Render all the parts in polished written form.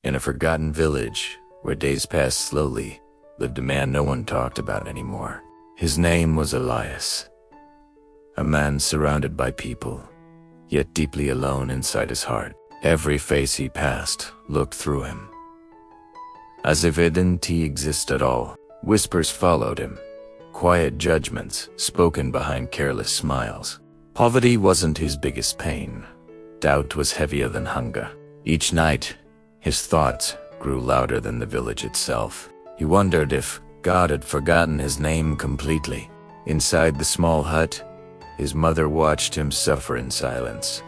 In a forgotten village, where days passed slowly, lived a man no one talked about anymore. His name was Elias. A man surrounded by people, yet deeply alone inside his heart. Every face he passed looked through him, as if it didn't exist at all. Whispers followed him, quiet judgments spoken behind careless smiles. Poverty wasn't his biggest pain. Doubt was heavier than hunger. Each night, his thoughts grew louder than the village itself. He wondered if God had forgotten his name completely. Inside the small hut, his mother watched him suffer in silence.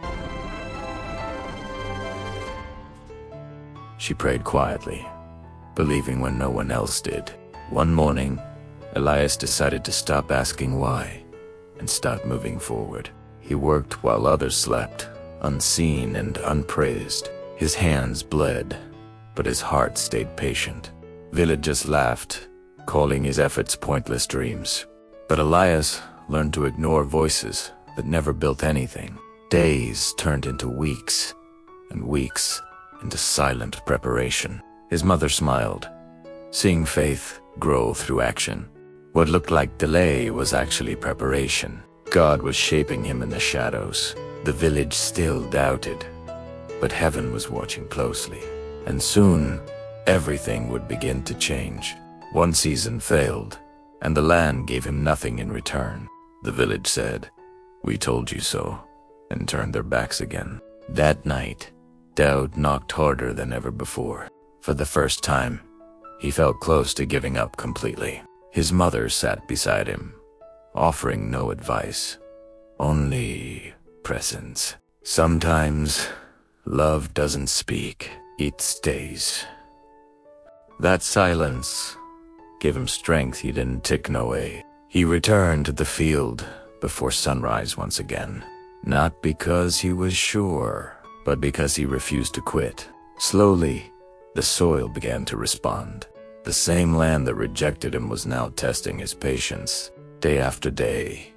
She prayed quietly, believing when no one else did. One morning, Elias decided to stop asking why and start moving forward. He worked while others slept, unseen and unpraised. His hands bled, but his heart stayed patient. Villagers laughed, calling his efforts pointless dreams. But Elias learned to ignore voices that never built anything. Days turned into weeks, and weeks into silent preparation. His mother smiled, seeing faith grow through action. What looked like delay was actually preparation. God was shaping him in the shadows. The village still doubted, but heaven was watching closely. And soon, everything would begin to change. One season failed, and the land gave him nothing in return. The village said, "We told you so," and turned their backs again. That night, doubt knocked harder than ever before. For the first time, he felt close to giving up completely. His mother sat beside him, offering no advice, only presence. Sometimes, love doesn't speak, it stays. That silence gave him strength he didn't take away. He returned to the field before sunrise once again. Not because he was sure, but because he refused to quit. Slowly, the soil began to respond. The same land that rejected him was now testing his patience. Day after day,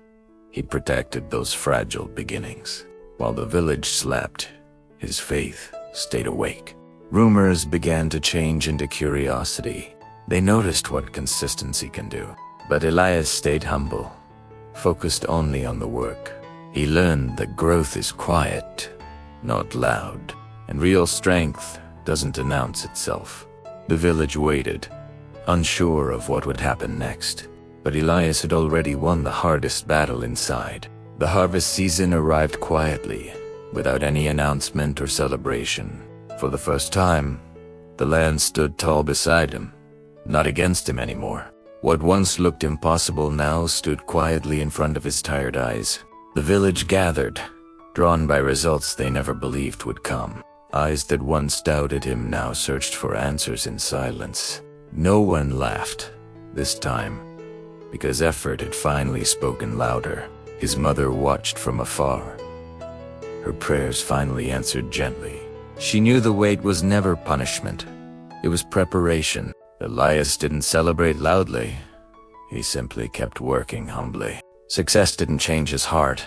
he protected those fragile beginnings. While the village slept, his faith stayed awake. Rumors began to change into curiosity. They noticed what consistency can do. But Elias stayed humble, focused only on the work. He learned that growth is quiet, not loud, and real strength doesn't announce itself. The village waited, unsure of what would happen next. But Elias had already won the hardest battle inside. The harvest season arrived quietly, without any announcement or celebration. For the first time, the land stood tall beside him, not against him anymore. What once looked impossible now stood quietly in front of his tired eyes. The village gathered, drawn by results they never believed would come. Eyes that once doubted him now searched for answers in silence. No one laughed, this time, because effort had finally spoken louder. His mother watched from afar, her prayers finally answered gently. She knew the wait was never punishment. It was preparation. Elias didn't celebrate loudly. He simply kept working humbly. Success didn't change his heart.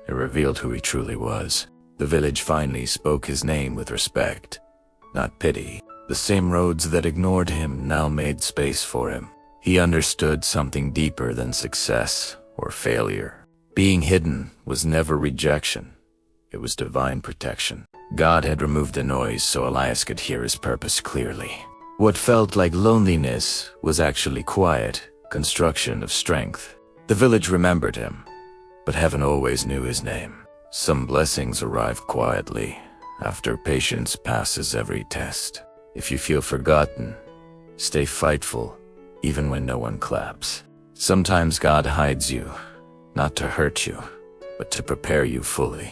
It revealed who he truly was. The village finally spoke his name with respect, not pity. The same roads that ignored him now made space for him. He understood something deeper than success or failure. Being hidden was never rejection. It was divine protection. God had removed the noise so Elias could hear his purpose clearly. What felt like loneliness was actually quiet construction of strength. The village remembered him, but heaven always knew his name. Some blessings arrived quietly, after patience passes every test. If you feel forgotten, stay fightful, even when no one claps. Sometimes God hides you, not to hurt you, but to prepare you fully.